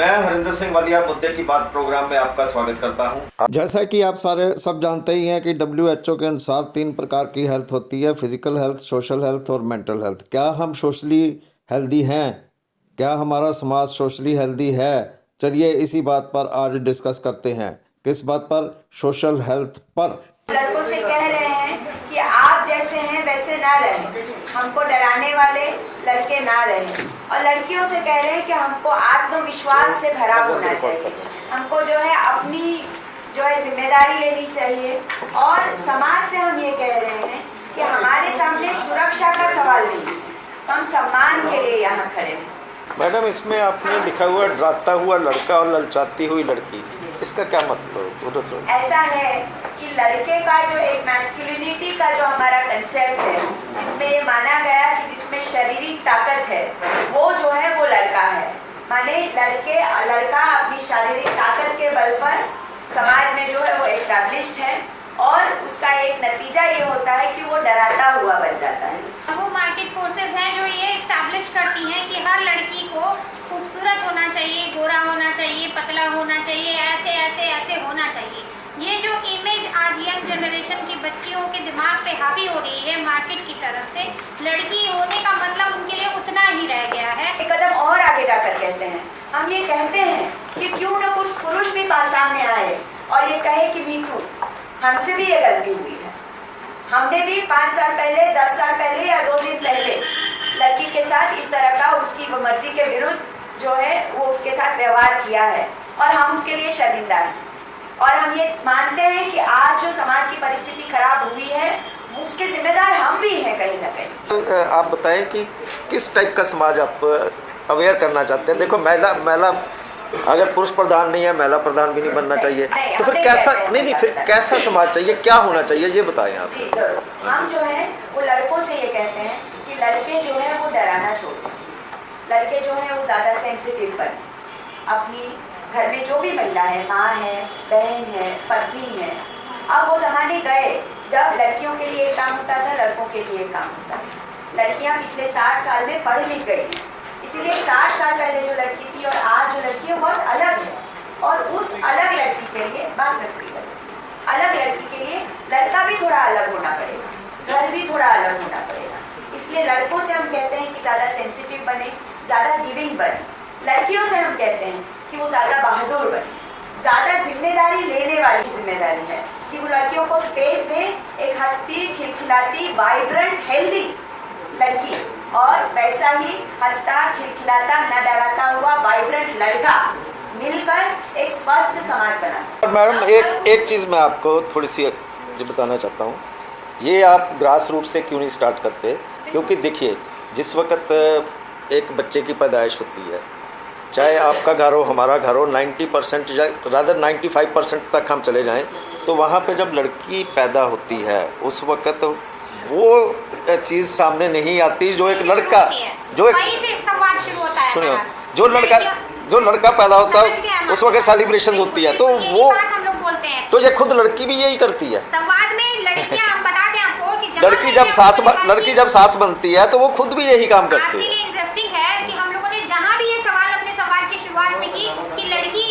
मैं हरिंदर सिंह वालिया मुद्दे की बात प्रोग्राम में आपका स्वागत करता हूं। जैसा कि आप सारे सब जानते ही हैं कि WHO के अनुसार 3 प्रकार की हेल्थ होती है, फिजिकल हेल्थ, सोशल हेल्थ और मेंटल हेल्थ। क्या हम सोशली हेल्दी हैं? क्या हमारा समाज सोशली हेल्दी है? चलिए इसी बात पर आज डिस्कस करते हैं। किस बात पर? सोशल हेल्थ पर। लड़कों से कह रहे हैं कि आप जैसे हैं वैसे ना रहें, हमको डराने वाले लड़के ना रहें। और लड़कियों से कह रहे हैं कि हमको आत्मविश्वास से भरा होना चाहिए, हमको जो है अपनी जिम्मेदारी लेनी चाहिए। और समाज से हम ये कह रहे हैं कि हमारे सामने सुरक्षा का सवाल नहीं है, हम सम्मान के लिए यहाँ खड़े हैं। मैडम, इसमें आपने लिखा हुआ डराता हुआ लड़का और ललचाती हुई लड़की, इसका क्या मतलब? ऐसा है कि लड़के का जो एक मैस्कुलिनिटी का जो हमारा कंसेप्ट है, जिसमें ये माना गया कि जिसमें शारीरिक ताकत है, वो जो है वो लड़का है। माने लड़का अपनी शारीरिक ताकत के बल पर समाज में जो है वो एस्टैब्लिश्ड है, और उसका एक नतीजा ये होता है कि वो डराता हुआ बन जाता है। वो मार्केट फोर्सेस हैं जो ये एस्टैब्लिश करती हैं कि हर लड़की को खूबसूरत होना चाहिए, गोरा होना चाहिए, पतला होना चाहिए, ऐसे ऐसे ऐसे होना चाहिए। ये जो इमेज आज यंग जनरेशन की बच्चियों के दिमाग पे हावी हो रही है मार्केट की तरफ से, लड़की होने का मतलब उनके लिए उतना ही रह गया है। एक कदम और आगे जाकर कहते हैं, हम ये कहते हैं कि क्यों न कुछ पुरुष भी सामने आए और ये कहे कि मीठू, हमसे भी ये गलती हुई है, हमने भी 5 साल पहले, 10 साल पहले या 2 दिन पहले लड़की के साथ इस तरह का उसकी मर्जी के विरुद्ध जो है वो उसके साथ व्यवहार किया है, और हम उसके लिए शर्मिंदा हैं। और हम ये मानते हैं कि आज जो समाज की परिस्थिति खराब हुई है उसके जिम्मेदार हम भी हैं कहीं ना कहीं। तो आप बताएं कि किस टाइप का समाज आप अवेयर करना चाहते हैं? देखो, महिला अगर पुरुष प्रधान नहीं है, महिला प्रधान भी नहीं बनना चाहिए, तो फिर कैसा फिर कैसा समाज चाहिए, क्या होना चाहिए, ये बताएं आप। जी जरूर। हम जो है वो लड़कों से ये कहते हैं कि लड़के जो है वो डराना छोड़ें, लड़के जो है वो ज़्यादा सेंसिटिव बने। अपनी घर में जो भी महिला है, माँ है, बहन है, पत्नी है, अब वो ज़माने गए जब लड़कियों के लिए काम होता था, लड़कों के लिए काम होता है। लड़कियाँ पिछले 60 साल में पढ़ लिख गई, इसीलिए 60 साल पहले जो लड़की थी और आज जो लड़की है बहुत अलग है। और उस अलग लड़की के लिए बात में पूरी करें, अलग लड़की के लिए लड़का भी थोड़ा अलग होना पड़ेगा, घर भी थोड़ा अलग होना पड़ेगा। इसलिए लड़कों से हम कहते हैं कि ज़्यादा सेंसिटिव बने, ज़्यादा गिविंग बने। लड़कियों से हम कहते हैं कि वो ज़्यादा बहादुर बने, ज़्यादा जिम्मेदारी लेने वाली जिम्मेदारी है कि वो लड़कियों को स्पेस दे, एक हंसती, खिलखिलाती, वाइब्रेंट, हेल्दी लड़की, और वैसा ही हंसता, खिलखिलाता, न डराता हुआ वाइब्रेंट लड़का मिलकर एक स्वस्थ समाज बना सकते। और मैडम, एक चीज़ मैं आपको थोड़ी सी ये बताना चाहता हूँ, ये आप ग्रास रूट से क्यों नहीं स्टार्ट करते? क्योंकि देखिए, जिस वक्त एक बच्चे की पैदाइश होती है, चाहे आपका घर हो, हमारा घर हो, 90% या रादर 95% तक हम चले जाएं, तो वहाँ पे जब लड़की पैदा होती है उस वक्त वो चीज़ सामने नहीं आती जो एक लड़का, जो एक सुनो, जो लड़का पैदा होता है उस वक्त सेलिब्रेशन होती है, तो वो तो ये खुद लड़की भी यही करती है। समाज में लड़कियां, हम बताते हैं आपको कि लड़की जब सास बनती है तो वो खुद भी यही काम करती है। आपके लिए इंटरेस्टिंग है कि हम लोगों ने जहाँ भी ये सवाल अपने सवाल की शुरुआत में की कि लड़की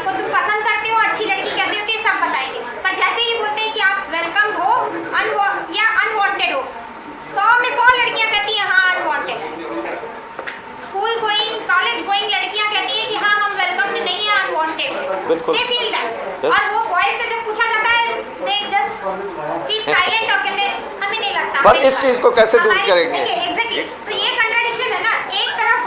को तुम पसंद करते हो, अच्छी लड़की कैसे होती है, सब बताएंगे। पर जैसे ही बोलते हैं कि आप वेलकम हो या अनवांटेड हो, 100 में 100 लड़कियां कहती हैं हाँ अनवांटेड है। स्कूल गोइंग, कॉलेज गोइंग लड़कियां कहती हैं कि हाँ हम वेलकम नहीं है, अनवांटेड है। बिल्कुल। They feel that. और वो बॉयज से जब पूछा जाता है दे जस्ट कीप साइलेंट और कहते हैं हमें नहीं लगता। पर इस चीज़ को कैसे दूर करेंगे? एग्जैक्टली, तो ये कंट्राडिक्शन है ना। एक तरफ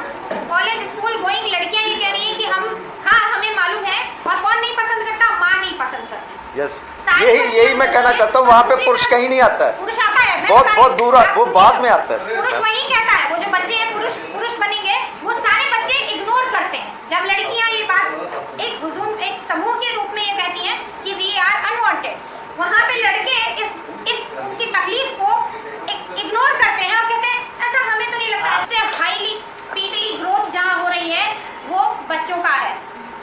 कॉलेज स्कूल गोइंग लड़कियां ये कह रही हैं कि हमें मालूम है, और कौन नहीं पसंद करता, माँ नहीं पसंद करती। यस, यही मैं कहना चाहता हूँ, वहाँ पे पुरुष कहीं नहीं आता है, पुरुष आता है बहुत दूर, वो बाद में आता है। पुरुष वही कहता है, वो जो बच्चे हैं पुरुष बनेंगे, वो सारे बच्चे इग्नोर करते हैं जब लड़कियां ये बात एक समूह के रूप में ये कहती हैं कि वी आर अनवांटेड। वहाँ पे लड़के इसकी तकलीफ को इग्नोर करते हैं और कहते हैं ऐसा हमें तो नहीं लगता। इससे हाईली स्पीडली ग्रोथ जहाँ हो रही है वो बच्चों का है।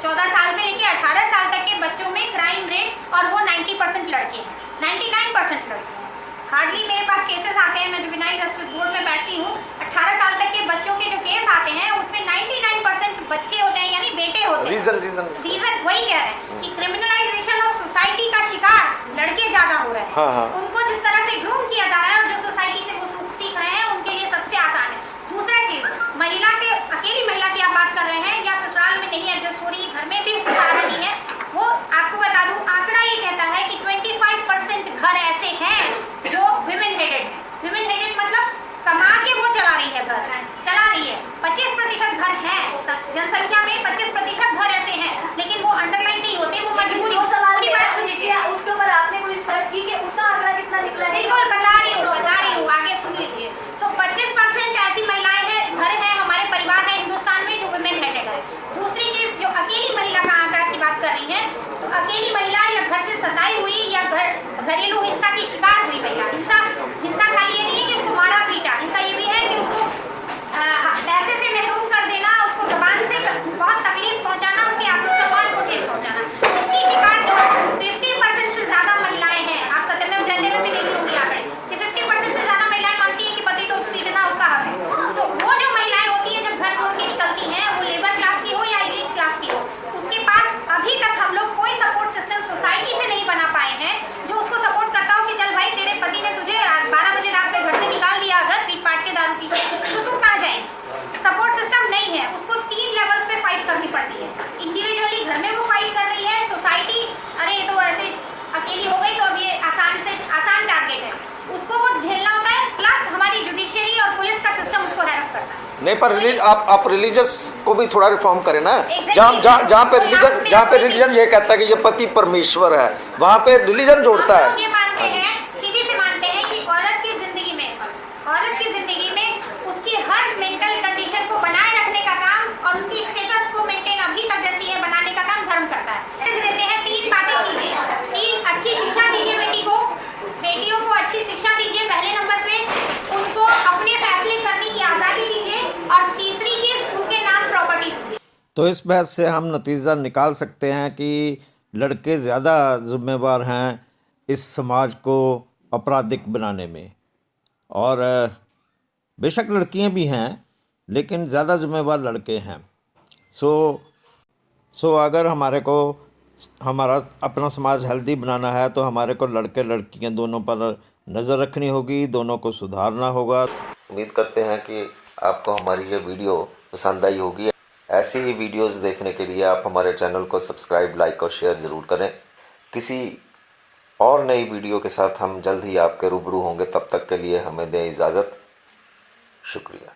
14 साल से लेकर 18 साल तक के बच्चों में क्राइम रेट, और वो 90% लड़के हैं, 99% लड़के हैं। हार्डली मेरे पास केसेस आते हैं, मैं जुवेनाइल जस्टिस बोर्ड में बैठती हूँ, 18 साल तक के बच्चों के जो केस आते हैं उसमें 99% रीजन रीजन वही कह रहे हैं कि क्रिमिनलाइजेशन ऑफ सोसाइटी का शिकार लड़के ज्यादा हो रहे हैं। हाँ, हाँ। उनको जिस तरह से ग्रूम किया जा रहा है और जो सोसाइटी से वो सीख रहे हैं उनके लिए सबसे आसान है। दूसरा चीज, महिला के अकेली महिला की आप बात कर रहे हैं या ससुराल में नहीं एडजस्ट हो रही, घर में भी उसको सहारा नहीं है, वो आपको बता दूं आंकड़ा ये कहता है कि 25% घर ऐसे हैं जो विमेन हेडेड है। विमेन हेडेड मतलब कमा के वो चला रही है, घर चला रही है। 25% घर है, जनसंख्या में 25% घर ऐसे हैं, लेकिन वो अंडरलाइन नहीं होते, वो मजबूरी। जो सवाल पूरी बात सुनिए, उसके ऊपर आपने कोई रिसर्च की कि उसका आंकड़ा कितना निकला है? बिल्कुल बता रही हूँ, आगे सुन लीजिए। तो 25% ऐसी महिलाएं हैं, घर है, हमारे परिवार है हिंदुस्तान में जो विमेन हेडेड है। दूसरी चीज, जो अकेली महिला का आंकड़ा की बात कर रही है, तो अकेली महिला या घर से सताई हुई या घरेलू हिंसा की शिकार हुई महिला, हिंसा खाली ये नहीं है कि उसको मारा पीटा, हिंसा ये भी है कि उसको पैसे से महरूम कर देना, उसको जबान से बहुत तकलीफ पहुंचाना, उसके आत्मसम्मान को ठेस पहुंचाना, इसकी शिकार 50% से ज्यादा महिलाएं हैं। आप सत्यमेव जयते में भी देखी होंगी आंकड़े कि 50% से ज्यादा महिलाएं मानती हैं कि पति को पीटना उसका हक है। तो वो जो महिलाएं होती हैं जब घर छोड़ के निकलती हैं, वो लेबर क्लास की हो या एलीट क्लास की हो, उसके पास अभी तक हम लोग कोई सपोर्ट सिस्टम सोसाइटी से नहीं बना पाए हैं जो उसको सपोर्ट करता हो कि चल भाई तेरे पति ने तुझे 12 बजे रात में घर से निकाल दिया अगर पीट पाट के दारू पी के, तो तू कहाँ जाएगी? सपोर्ट सिस्टम नहीं है, उसको 3 लेवल पे फाइट करनी पड़ती है। इंडिविजुअली घर में वो फाइट कर रही है, सोसाइटी अरे ये तो ऐसे अकेली हो गई तो अब ये आसान टारगेट है, उसको वो झेलना होता है। प्लस हमारी जुडिशियरी और पुलिस का सिस्टम उसको हैरेस करता है। नहीं, पर आप रिलीजियस को भी थोड़ा रिफॉर्म करें ना। Exactly. जहाँ पे रिलीजन ये कहता है कि ये पति परमेश्वर है, वहाँ पे रिलीजन जोड़ता हम लोग है। ये मानते हैं, सीधे से मानते हैं कि औरत की जिंदगी में उसकी हर मेंटल कंडीशन को बनाए रखने का काम और उसकी स्टेटस को मेंटेन अभी तक जैसी है बनाने का काम धर्म करता है। देते हैं 3 बातें कीजिए, 3 अच्छी शिक्षा दीजिए बेटियों को अच्छी शिक्षा दीजिए पहले नंबर पे, उनको अपने फैसले करने की आज़ादी दीजिए, और तीसरी चीज उनके नाम प्रॉपर्टी दीजिए। तो इस बहस से हम नतीजा निकाल सकते हैं कि लड़के ज़्यादा जिम्मेवार हैं इस समाज को आपराधिक बनाने में, और बेशक लड़कियां भी हैं लेकिन ज़्यादा जिम्मेवार लड़के हैं। सो अगर हमारा अपना समाज हेल्दी बनाना है तो हमारे को लड़के लड़कियां दोनों पर नज़र रखनी होगी, दोनों को सुधारना होगा। उम्मीद करते हैं कि आपको हमारी ये वीडियो पसंद आई होगी। ऐसी ही वीडियोस देखने के लिए आप हमारे चैनल को सब्सक्राइब, लाइक और शेयर ज़रूर करें। किसी और नई वीडियो के साथ हम जल्द ही आपके रूबरू होंगे। तब तक के लिए हमें दें इजाज़त। शुक्रिया।